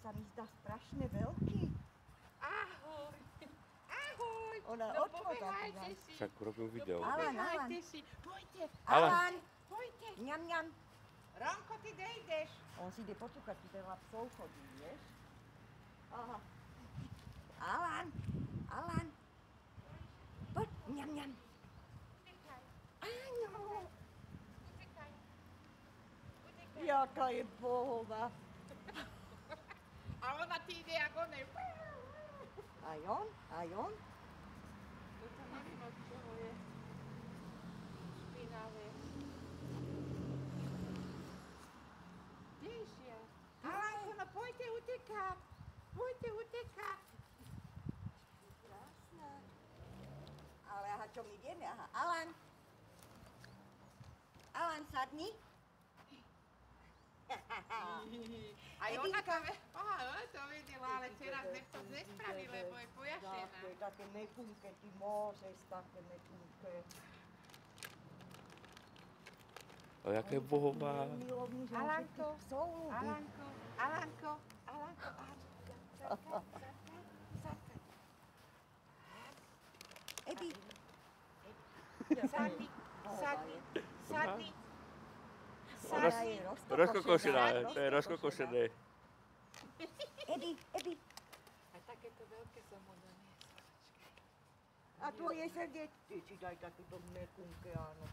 sa mi zdá strašne veľký. Ahoj. Ahoj. Ona No odkiaľ pobehajte taký si. Však urobím video. No pobehajte si. Poďte. Alan, Poďte. ňam, ňam. Ronko, ty kde ideš? On si ide počúkať, tu veľa psov chodí, vieš? Aha. Alan, Alan. Poď, ňam, ňam. Utekaj. Áno. Utekaj. Utekaj. Jaká je bohová. A ona ti ide jak onej. Aj on, aj on. Toto neviem, od čoho je. Špinavé. Kde išiel? Alanko, no poďte utekať. Poďte utekať. Krásna. Ale aha, čo my ideme? Aha, Alan. Alan, sadni. Aj ona to videla, ale teraz to nespraví, lebo je pojašená. Také mekunké, ty môžeš, také mekunké. A jaká je bohová. Milovný, že Alanko, všetkých psov ľúbi. Alanko, Alanko, Alanko, Sadni. Ebi. Sadni, sadni, sadni. Rozkokošená, to je rozkokošené. Ebi, Ebi. A takéto veľké som mu doniesla. A tvoje srdiečko. Ty si daj takéto mekunké, áno.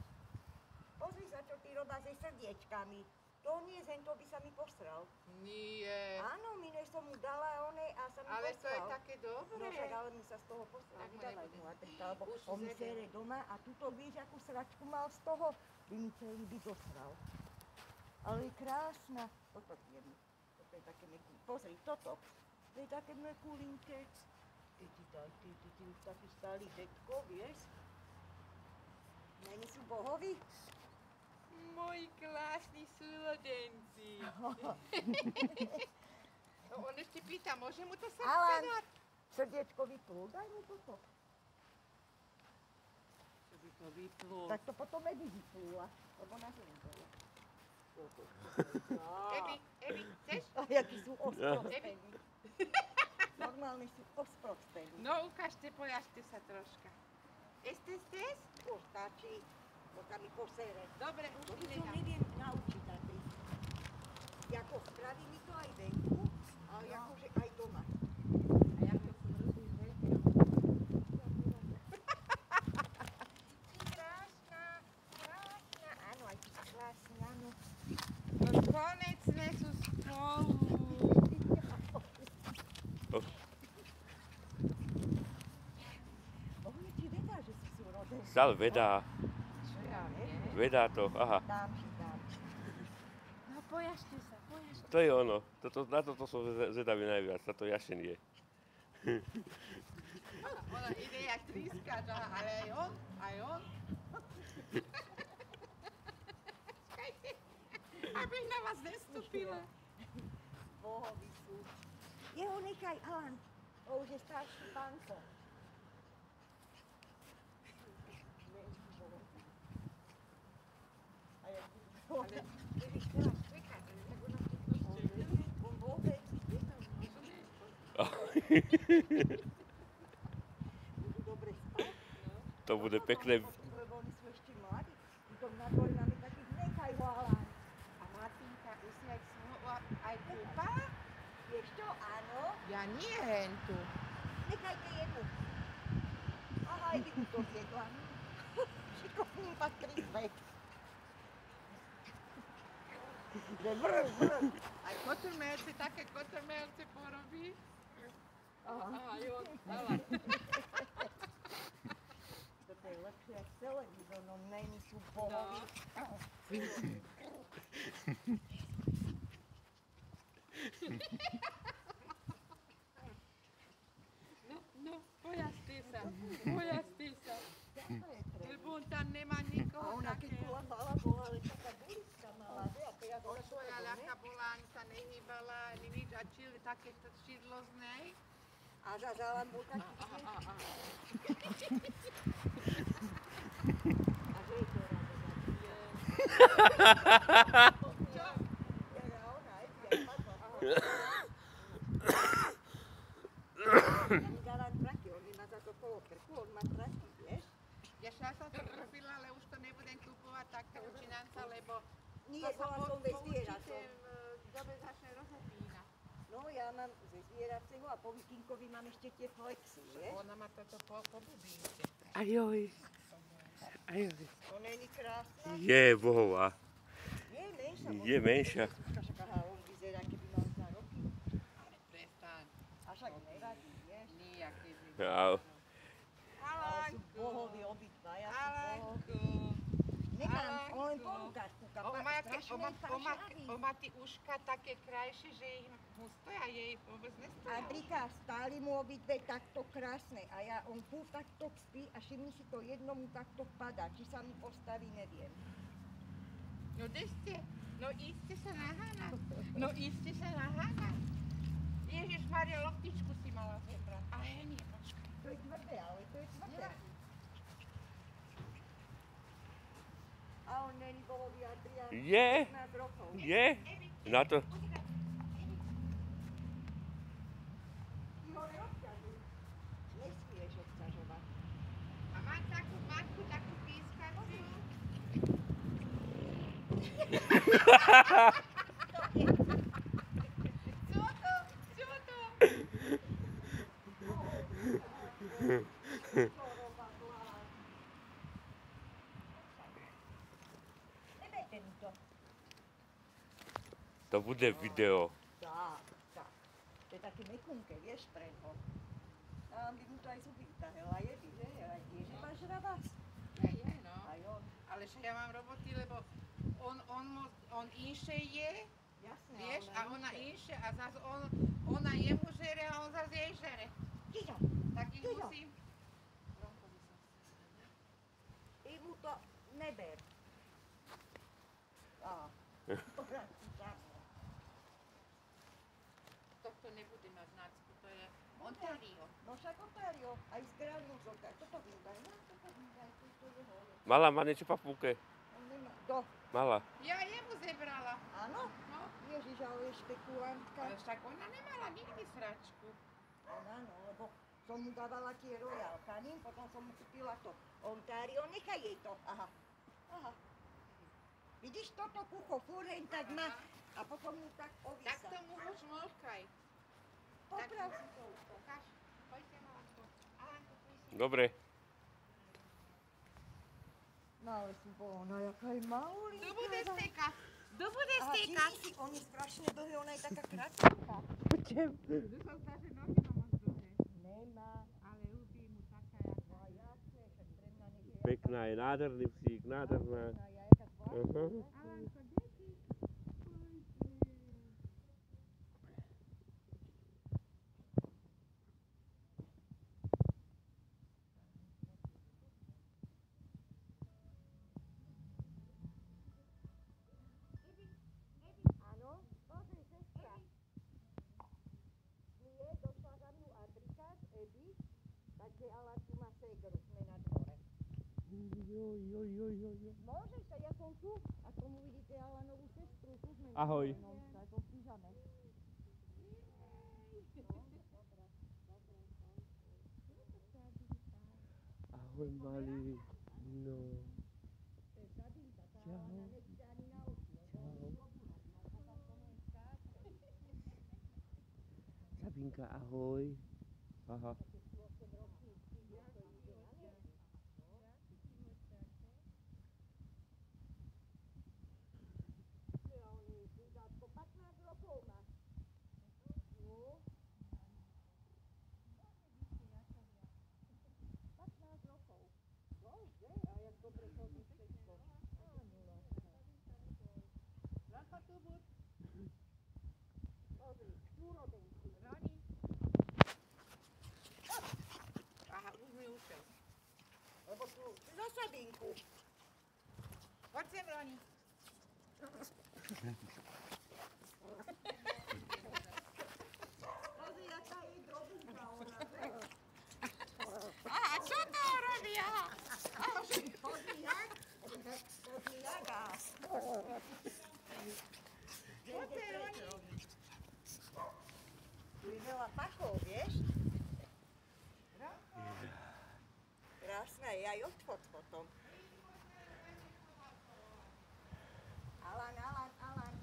Pozri sa, čo ty robá so srdiečkami. To nie, to by sa mi posral. Nie. Áno, minulé som mu dala one a sa mi Ale to je posral. také dobré. No však, ale mi sa z toho posral. Tak mu Vydávaj nebude. mu a tak, lebo Už on mi zjedol. sere doma a tuto víš, akú sračku mal z toho, by mi celý byt osral. Ale je krásna. Toto jedno. Toto je také mekulínke. Pozri, toto. To je také mekulínke. Ty už taký stály detko, vieš? Není sú bohovi? Moji krásni súrodenci. No on ešte pýta, môže mu to srdce Alan, dať? srdiečko vyplul, daj mu toto. Čo by to vyplul? Tak to potom Ebi vyplula, lebo na zem bola. Ebi, chceš? A jakí sú osprostení. Normálne sú osprostení. No ukážte, pojažte sa troška. Estes? Už stačí, to sa mi posere. Dobre, už To ide som tam. neviem naučiť na tej. Jako spraví mi to aj venku, ale akože aj doma. A ja to som rozumieť. Krásna, áno, aj ty si krásny, áno. No konečne sú spolu. Ohne ti vedá, že si súrodenci. Zal vedá, Čo ja viem? vedá to, aha. Dám ti. No pojažte sa, pojažte. To je ono, na toto som zvedavý najviac, na to jašenie. Ona ide jak trískač, ale aj on. Čakajte, abych na vás nestúpila. Bohovi sú. Jeho nechaj, Alan. To už je starší pánko. A jak Ale Ježiš, teraz čekaj, tak ona to proste... on vôbec. Budú dobre spať. To bude pekné. Lebo oni sú ešte mladí. Tu na dvore máme takých, nechaj ho, Alan. A Martinka, už si aj svojho aj kúpala? Vieš čo, áno. Ja nie hentu. Nechajte jednu. Aha, aj vy to zjedla. Šikovný patrí svet. Aj kotrmelce, také kotrmelce porobí. Aha. Aha, jo, dala. Toto je lepšie ako televízor, no není sú bohovi. No, pojažte sa, pojažte sa. Lebo on tam nemá A nikoho ona keď takého. bola malá, bola ale taká bulička malá, vie, a to ja bola Počuj, ale aká bola, ani sa nehýbala, ani nič, a takéto čidlo z nej. A Alan bol taký Aha. A že je to rada. Čo? Ja, ona, aj padla. Ja mi dala traky, on nemá za to kolo krku, on má traky, vieš? Ja šla som to kúpila, ale už to nebudem kúpovať takto učinanca, lebo Nie, to sa bola som bez zvieratom. určite v dobe začne rozopína. No ja mám ze zvieracieho a po vikinkovi mám ešte tie flexy, vieš? Ona má toto po bubínke. Ajoj. Ajoj. To není krásna? Je bohová. Nie, menšia. Je menšia. Však aha, on vyzerá, keby mal 2 roky. Ale prestaň. A však nevadí, vieš? Nijaké by. Au. Ale sú bohovi obidvaja, sú bohovi. Alanku. Nemám, Alanku. len ponúkaš, kúka, strašne má ty uška také krajšie, že ich mu stoja, jej vôbec nestoja. Adrika, stáli mu obidve takto krásne a ja, on púl takto spí a všimni si to jednomu takto padá, či sa mi postaví, neviem. No kde ste? No íste sa na Hana. No íste sa na Hana. Ježišmaria, loptičku si mala zebrať. Ale nie, počkaj. To je tvrdé, ale to je tvrdé. A on není bohový Adrián. Je. 15 rokov. Je. Na to. Ty ho neobťažuj. Nesmieš obťažovať. A mám takú matku, takú pískaciu. Čo to? Čo to? Nebejte mi to. To bude video. Tak, tak. To je také mekunké, vieš, preho. A by mu to aj zuby vytahela, jedy, že? Aj tiež máš žravác. Je, no. Aj on. Ale však ja mám roboty, lebo on inšie je, Jasné, vieš, ale a ona inšie a zase ona jemu žere a on zase jej žere. Ticho, Tak ich Ticho. musím. ty mu to neber. Á, povrať si žádne. Tohto nebude mať nácku, to je Ontario. No však Ontario, aj z Granúzovka. Toto vyndaj, no, toto vyndaj, to je hore. Mala má niečo papúke. On nemá, do, Mala. Ja jemu zebrala. áno? No, Ježiš, ale je špekulantka. ale však ona nemala nikdy sračku. Áno, lebo som mu dávala tie Royal Canin, potom som mu kúpila to Ontario, nechaj jej to, aha. Aha. Vidíš, toto kucho fúreň tak má a potom mu tak ovísa. Tak tomu už molkaj. Poprav. Tak si to ukáž. Poďte, Malanko. Alanko, poj si. Dobre. No ale si bolo, no jaká je maulinka. Tu bude steka. Tu bude Aha, steka. si, on je strašne dlhý, ona je taká krátka. Poďte. Tu som sa, že nohy má moc dlhé. Nemá. Ale ľubí mu taká, jaká. No jasne, však pre mňa nech je Pekná je, nádherný psík, nádherná. jaká, jaká zvláštna. Aha. Alanko, deti. Áno, pozri, sestra. Nie, došla za mnou Adrika z Edy, takže Alanku má ségru, sme na dvore. Môžeš, tak ja som tu a tomu vidíte Alanovú sestru, tu sme na Ahoj. dvore, no, tak vo pyžame. Ahoj, malý. No. To je Sabinka, tá Čau. ona nechce ani na oči. Sabinka, ahoj. Aha. Chudátko, 15 rokov má. No. 15 rokov. Bože, a jak dobre chodí všetko. Áno, láska. Láska, tu buď. Pozri, súrodenci. Roni. Aha, už mi ušiel. Lebo tu za Sabinku. Poď sem, Roni. Pozri, aká je drobinka ona. Aha, čo to robí? Aha. Pozri, jak? Pozri, jaká. Poďte, Roni. Tu je veľa pachov, vieš? aj odchod potom. Alan.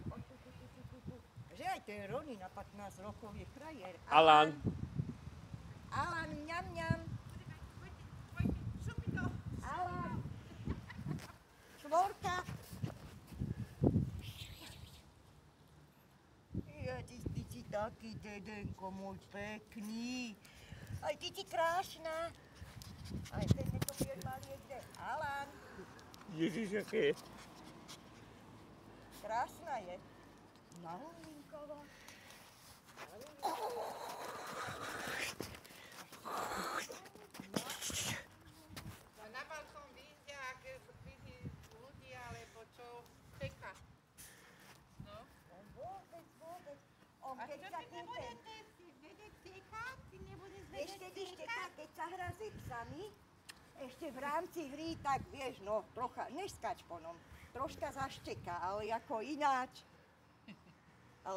Poď tu. Že aj ten Roni na 15 rokov je frajer. Alan. Alan, mňam. Alan. Štvorka. Ja, ty si taký, dedenko môj pekný. Aj ty si krásna. Aj ten netopier malý je kde? Alan. Ježiš, aké je. Krásna je. Malinková. No na balkón vyjde, ak vidí ľudí, alebo čo čeká. No. Vôbec. On A keď čo sa ty kúpe, nebudete vedieť cekať? Ty nebudeš ešte vedieť víš, cekať? keď sa hrá s psami, ešte v rámci hry, tak vieš, no, trocha, neskač po nom, troška zašteká, ale ako ináč,